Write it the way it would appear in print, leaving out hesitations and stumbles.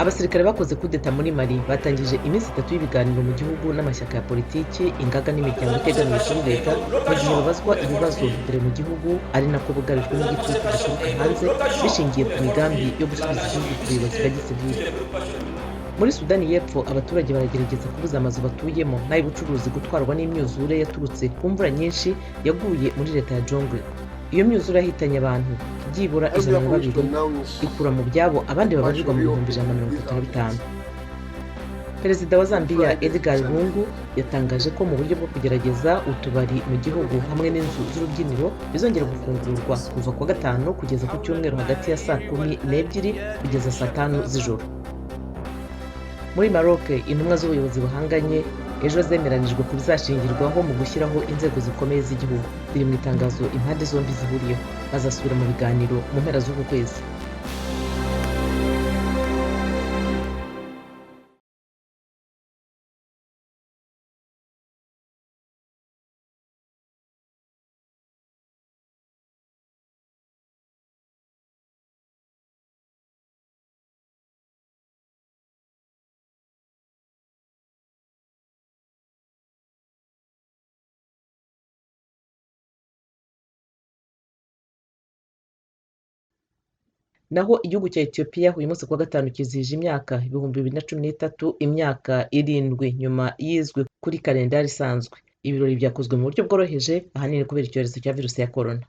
Abasirikare bakoze kudeta muri Mali batangije iminsi 3 y'ibiganiro mu gihugu n'amashyaka ya politiki, ingaga n'imiryango itegamiye kuri leta mu gihe babazwa ibibazo imbere mu gihugu, ari nako bugarijwe n'igitutu gituruka hanze bishingiye ku migambi yo gusubiza igihugu ku buyobozi bwa gisivili. Muri Sudani y'Epfo abaturage baragerageza kubuza amazu batuyemo n'ay'ubucuruzi gutwarwa n'imyuzure yaturutse ku mvura nyinshi yaguye muri leta ya Jonglei. Iyo myuzure yahitanye abantu byibura 102, ikura mu byabo abandi babarirwa mu 135. Perezida wa Zambia Edgar Lungu yatangaje ko mu buryo bwo kugerageza utubari mu gihugu hamwe n'inzu z'urubyiniro bizongera gufungurwa kuva ku wa Gatanu kugeza ku Cyumweru hagati ya saa 12 kugeza saa 5 z'ijoro. Muri Maroc intumwa z'ubuyobozi buhanganye ejo zemeranijwe ku bizashingirwaho mu gushyiraho inzego zikomeye z'igihugu. Biri mu itangazo impande zombi zihuriyeho. Bazasubira mu biganiro mu mpera z'uku kwezi. Naho igihugu cya Ethiopia uyu munsi kuwa Gatanu kizihije imyaka 2013, imyaka 7 nyuma yizwe kuri kalendari isanzwe. Ibirori byakozwe mu buryo bworoheje ahanini kubera icyorezo cya virusi ya corona.